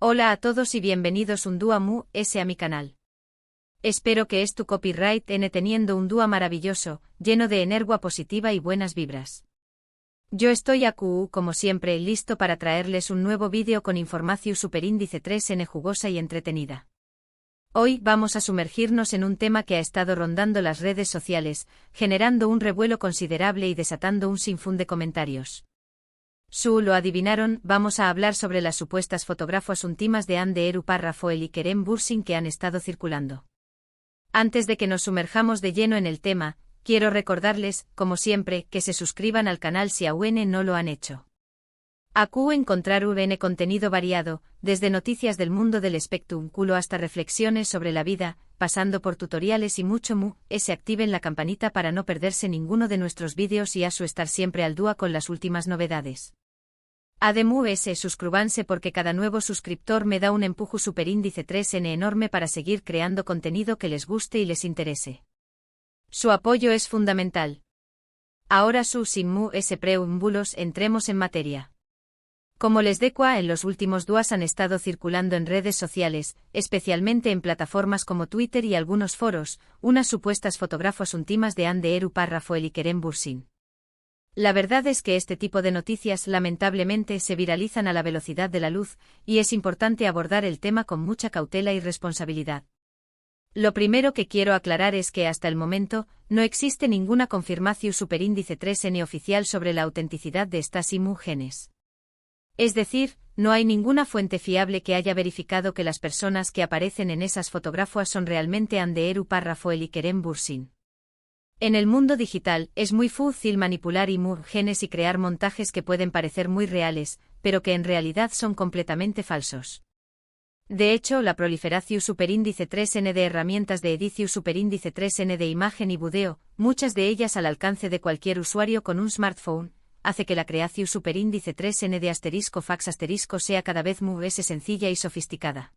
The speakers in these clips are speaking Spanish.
Hola a todos y bienvenidos un día más a mi canal. Espero que tu copyright teniendo un día maravilloso, lleno de energía positiva y buenas vibras. Yo estoy aquí, como siempre, listo para traerles un nuevo vídeo con información superíndice 3N jugosa y entretenida. Hoy vamos a sumergirnos en un tema que ha estado rondando las redes sociales, generando un revuelo considerable y desatando un sinfín de comentarios. Lo adivinaron, vamos a hablar sobre las supuestas fotógrafas íntimas de Anne de Eru Parrafoel y Kerem Bürsin que han estado circulando. Antes de que nos sumerjamos de lleno en el tema, quiero recordarles, como siempre, que se suscriban al canal si aún no lo han hecho. Aquí encontrar contenido variado, desde noticias del mundo del espectáculo hasta reflexiones sobre la vida, pasando por tutoriales y mucho activen la campanita para no perderse ninguno de nuestros vídeos y estar siempre al día con las últimas novedades. Además suscríbanse porque cada nuevo suscriptor me da un empujo superíndice 3N enorme para seguir creando contenido que les guste y les interese. Su apoyo es fundamental. Ahora sin preámbulos entremos en materia. Como les decía, en los últimos días han estado circulando en redes sociales, especialmente en plataformas como Twitter y algunos foros, unas supuestas fotógrafas íntimas de Anne de Eru Parrafoel y Kerem Bürsin. La verdad es que este tipo de noticias lamentablemente se viralizan a la velocidad de la luz, y es importante abordar el tema con mucha cautela y responsabilidad. Lo primero que quiero aclarar es que hasta el momento, no existe ninguna confirmación superíndice 3N oficial sobre la autenticidad de estas imágenes. Es decir, no hay ninguna fuente fiable que haya verificado que las personas que aparecen en esas fotografías son realmente Anne de Eru Parrafoel y Kerem Bürsin. En el mundo digital, es muy fácil manipular imágenes y crear montajes que pueden parecer muy reales, pero que en realidad son completamente falsos. De hecho, la proliferación superíndice 3N de herramientas de edición superíndice 3N de imagen y video, muchas de ellas al alcance de cualquier usuario con un smartphone, hace que la creación superíndice 3N de *fax* sea cada vez más sencilla y sofisticada.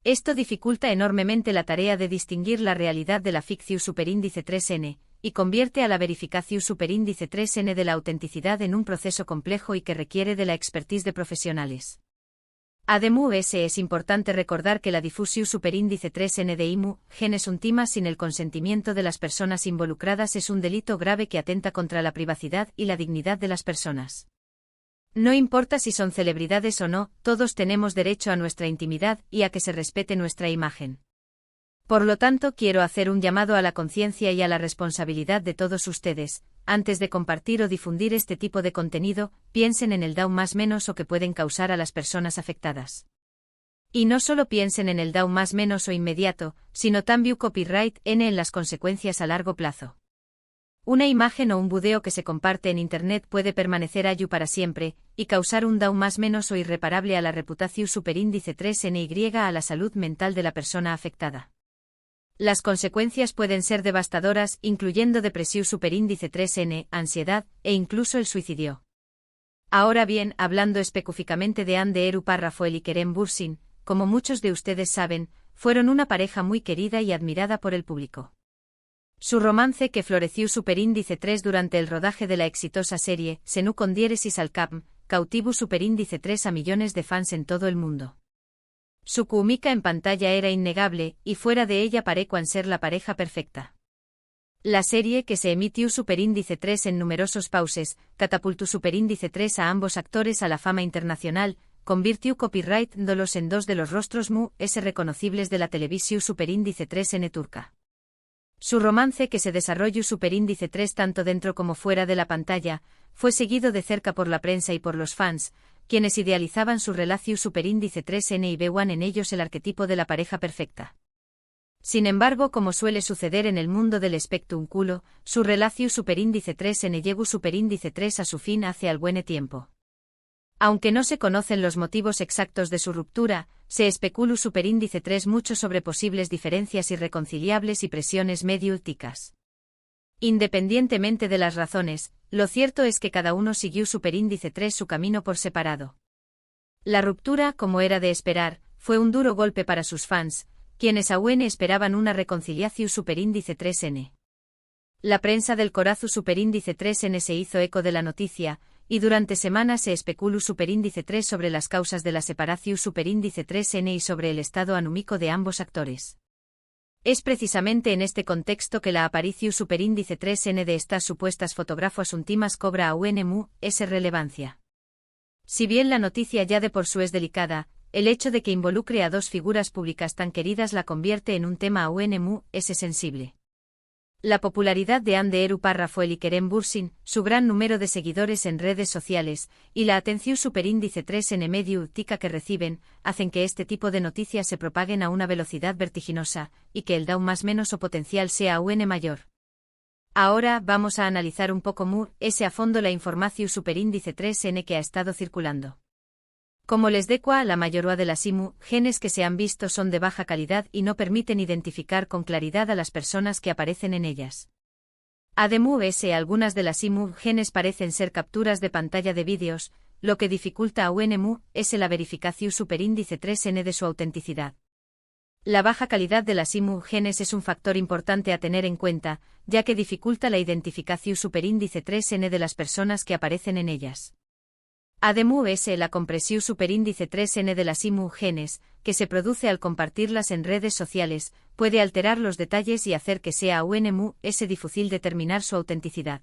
Esto dificulta enormemente la tarea de distinguir la realidad de la ficción superíndice 3N, y convierte a la verificación superíndice 3N de la autenticidad en un proceso complejo y que requiere de la expertise de profesionales. Además, es importante recordar que la difusión superíndice 3N de imágenes íntimas sin el consentimiento de las personas involucradas es un delito grave que atenta contra la privacidad y la dignidad de las personas. No importa si son celebridades o no, todos tenemos derecho a nuestra intimidad y a que se respete nuestra imagen. Por lo tanto, quiero hacer un llamado a la conciencia y a la responsabilidad de todos ustedes. Antes de compartir o difundir este tipo de contenido, piensen en el daño más menos o que pueden causar a las personas afectadas. Y no solo piensen en el daño más menos o inmediato, sino también copyright en las consecuencias a largo plazo. Una imagen o un video que se comparte en Internet puede permanecer allí para siempre, y causar un daño más menos o irreparable a la reputación superíndice 3NY a la salud mental de la persona afectada. Las consecuencias pueden ser devastadoras, incluyendo depresión superíndice 3N, ansiedad, e incluso el suicidio. Ahora bien, hablando específicamente de Anne de Eru Parrafoel y Kerem Bürsin, como muchos de ustedes saben, fueron una pareja muy querida y admirada por el público. Su romance que floreció superíndice 3 durante el rodaje de la exitosa serie, Senu con diéresis al cap, cautivó superíndice 3 a millones de fans en todo el mundo. Su química en pantalla era innegable, y fuera de ella parecían ser la pareja perfecta. La serie, que se emitió superíndice 3 en numerosos pauses, catapultó superíndice 3 a ambos actores a la fama internacional, convirtió copyright-dolos en dos de los rostros reconocibles de la televisión superíndice 3N turca. Su romance, que se desarrolló superíndice 3 tanto dentro como fuera de la pantalla, fue seguido de cerca por la prensa y por los fans, quienes idealizaban su relación superíndice 3N y veían en ellos el arquetipo de la pareja perfecta. Sin embargo, como suele suceder en el mundo del espectáculo, su relación superíndice 3N llegó superíndice 3 a su fin hace algún tiempo. Aunque no se conocen los motivos exactos de su ruptura, se especuló superíndice 3 mucho sobre posibles diferencias irreconciliables y presiones mediáticas. Independientemente de las razones, lo cierto es que cada uno siguió superíndice 3 su camino por separado. La ruptura, como era de esperar, fue un duro golpe para sus fans, quienes aún esperaban una reconciliación superíndice 3N. La prensa del corazón superíndice 3N se hizo eco de la noticia, y durante semanas se especuló superíndice 3 sobre las causas de la separación superíndice 3N y sobre el estado anúmico de ambos actores. Es precisamente en este contexto que la aparición superíndice 3N de estas supuestas fotógrafos últimas cobra a UNMU esa relevancia. Si bien la noticia ya de por sí es delicada, el hecho de que involucre a dos figuras públicas tan queridas la convierte en un tema a UNMU ese sensible. La popularidad de Anne de Eru Parrafoel y Kerem Bürsin, su gran número de seguidores en redes sociales, y la atención superíndice 3N mediática que reciben, hacen que este tipo de noticias se propaguen a una velocidad vertiginosa, y que el DAO más menos o potencial sea UN mayor. Ahora vamos a analizar un poco ese a fondo la información superíndice 3N que ha estado circulando. Como les decua, la mayoría de las genes que se han visto son de baja calidad y no permiten identificar con claridad a las personas que aparecen en ellas. Además, algunas de las genes parecen ser capturas de pantalla de vídeos, lo que dificulta a UNMU la verificación superíndice 3N de su autenticidad. La baja calidad de las genes es un factor importante a tener en cuenta, ya que dificulta la identificación superíndice 3N de las personas que aparecen en ellas. Además, la compresión superíndice 3N de las genes, que se produce al compartirlas en redes sociales, puede alterar los detalles y hacer que sea a UNMU difícil determinar su autenticidad.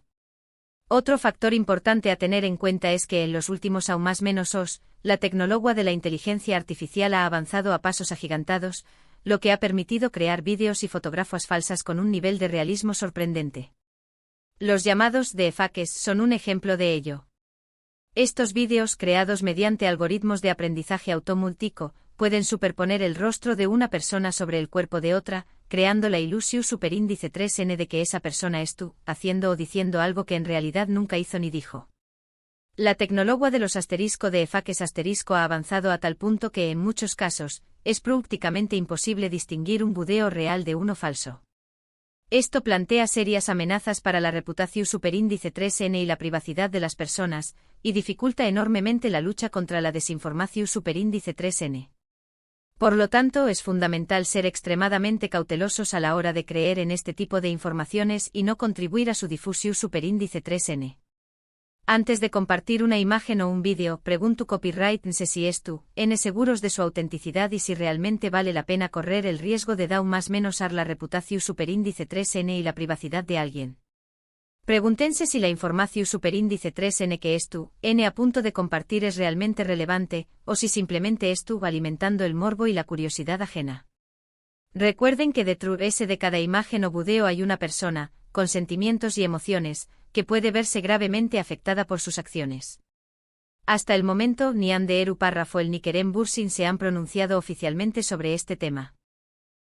Otro factor importante a tener en cuenta es que en los últimos aún más menos la tecnología de la inteligencia artificial ha avanzado a pasos agigantados, lo que ha permitido crear vídeos y fotografías falsas con un nivel de realismo sorprendente. Los llamados deepfakes son un ejemplo de ello. Estos vídeos, creados mediante algoritmos de aprendizaje automultico, pueden superponer el rostro de una persona sobre el cuerpo de otra, creando la ilusión superíndice 3N de que esa persona es tú, haciendo o diciendo algo que en realidad nunca hizo ni dijo. La tecnología de los deepfakes ha avanzado a tal punto que en muchos casos, es prácticamente imposible distinguir un video real de uno falso. Esto plantea serias amenazas para la reputación superíndice 3N y la privacidad de las personas, y dificulta enormemente la lucha contra la desinformación superíndice 3N. Por lo tanto, es fundamental ser extremadamente cautelosos a la hora de creer en este tipo de informaciones y no contribuir a su difusión superíndice 3N. Antes de compartir una imagen o un vídeo, pregunta copyright si es tú, seguros de su autenticidad y si realmente vale la pena correr el riesgo de más menos la reputación superíndice 3N y la privacidad de alguien. Pregúntense si la información superíndice 3N que es tú, a punto de compartir es realmente relevante, o si simplemente es tú alimentando el morbo y la curiosidad ajena. Recuerden que detrás de cada imagen o video hay una persona, con sentimientos y emociones, que puede verse gravemente afectada por sus acciones. Hasta el momento, ni Anne de Eru Parrafoel ni Kerem Bürsin se han pronunciado oficialmente sobre este tema.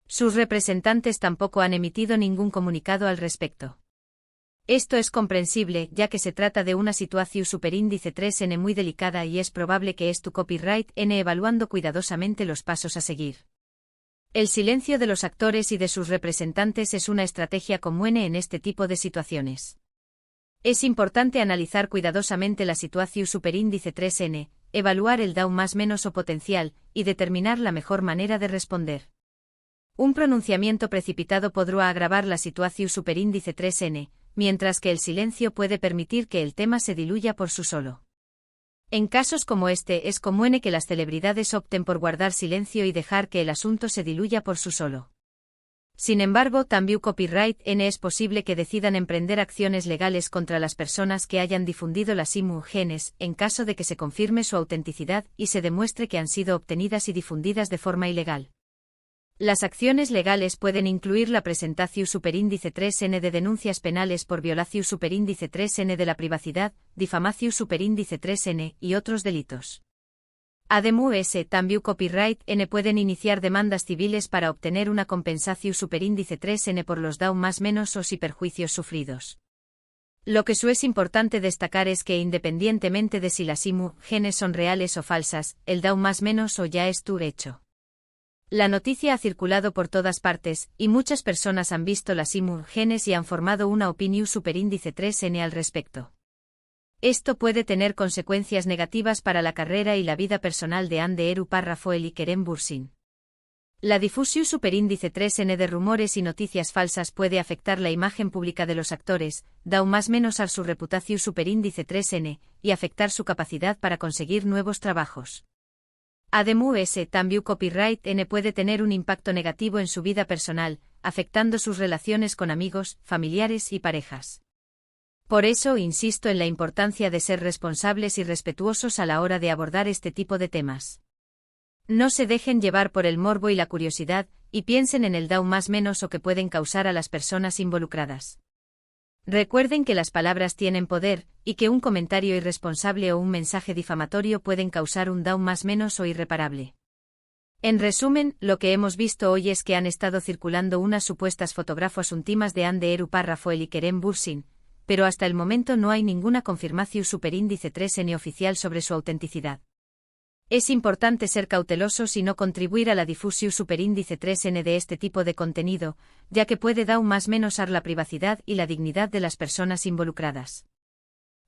Sus representantes tampoco han emitido ningún comunicado al respecto. Esto es comprensible, ya que se trata de una situación superíndice 3N muy delicada y es probable que tu copyright evaluando cuidadosamente los pasos a seguir. El silencio de los actores y de sus representantes es una estrategia común en este tipo de situaciones. Es importante analizar cuidadosamente la situación superíndice 3N, evaluar el DAO más menos o potencial, y determinar la mejor manera de responder. Un pronunciamiento precipitado podrá agravar la situación superíndice 3N, mientras que el silencio puede permitir que el tema se diluya por sí solo. En casos como este es común que las celebridades opten por guardar silencio y dejar que el asunto se diluya por sí solo. Sin embargo, también copyright es posible que decidan emprender acciones legales contra las personas que hayan difundido las genes, en caso de que se confirme su autenticidad y se demuestre que han sido obtenidas y difundidas de forma ilegal. Las acciones legales pueden incluir la presentación superíndice 3N de denuncias penales por violación superíndice 3N de la privacidad, difamación superíndice 3N y otros delitos. Además, también copyright pueden iniciar demandas civiles para obtener una compensación superíndice 3N por los DAO más menos y perjuicios sufridos. Lo que es importante destacar es que independientemente de si las genes son reales o falsas, el DAO más menos o ya es tu hecho. La noticia ha circulado por todas partes, y muchas personas han visto las genes y han formado una opinión superíndice 3N al respecto. Esto puede tener consecuencias negativas para la carrera y la vida personal de Anne de Eru Parrafoel y Kerem Bürsin. La difusión superíndice 3N de rumores y noticias falsas puede afectar la imagen pública de los actores, da más menos a su reputación superíndice 3N, y afectar su capacidad para conseguir nuevos trabajos. Además, ese también copyright N puede tener un impacto negativo en su vida personal, afectando sus relaciones con amigos, familiares y parejas. Por eso insisto en la importancia de ser responsables y respetuosos a la hora de abordar este tipo de temas. No se dejen llevar por el morbo y la curiosidad, y piensen en el daño más menos o que pueden causar a las personas involucradas. Recuerden que las palabras tienen poder, y que un comentario irresponsable o un mensaje difamatorio pueden causar un daño más menos o irreparable. En resumen, lo que hemos visto hoy es que han estado circulando unas supuestas fotógrafos íntimas de Anne Eru Rafael y Kerem Bürsin, pero hasta el momento no hay ninguna confirmación superíndice 3N oficial sobre su autenticidad. Es importante ser cautelosos y no contribuir a la difusión superíndice 3N de este tipo de contenido, ya que puede dar más menos a la privacidad y la dignidad de las personas involucradas.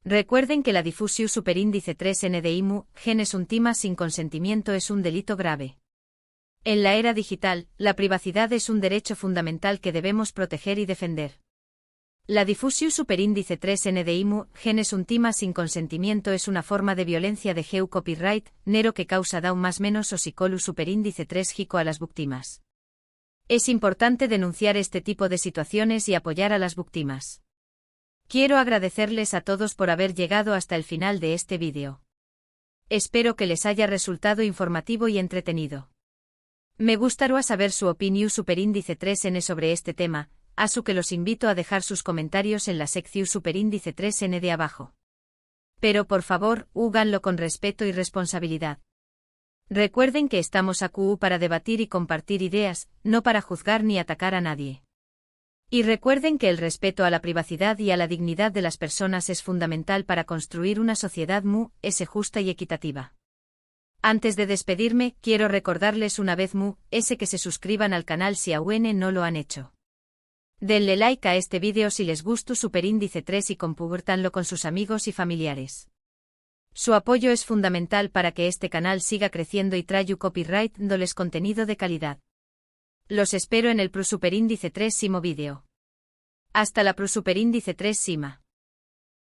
Recuerden que la difusión superíndice 3N de genes íntimas sin consentimiento es un delito grave. En la era digital, la privacidad es un derecho fundamental que debemos proteger y defender. La difusión superíndice 3N de genes íntimas sin consentimiento es una forma de violencia de geu copyright, nero que causa daño más menos o psicolu superíndice 3 jico a las víctimas. Es importante denunciar este tipo de situaciones y apoyar a las víctimas. Quiero agradecerles a todos por haber llegado hasta el final de este vídeo. Espero que les haya resultado informativo y entretenido. Me gustaría saber su opinión superíndice 3N sobre este tema, así que los invito a dejar sus comentarios en la sección superíndice 3N de abajo. Pero por favor, háganlo con respeto y responsabilidad. Recuerden que estamos aquí para debatir y compartir ideas, no para juzgar ni atacar a nadie. Y recuerden que el respeto a la privacidad y a la dignidad de las personas es fundamental para construir una sociedad justa y equitativa. Antes de despedirme, quiero recordarles una vez que se suscriban al canal si aún no lo han hecho. Denle like a este vídeo si les gustó superíndice 3 y compártanlo con sus amigos y familiares. Su apoyo es fundamental para que este canal siga creciendo y traiga copyright dándoles contenido de calidad. Los espero en el superíndice 3 vídeo. Hasta la superíndice 3 sima.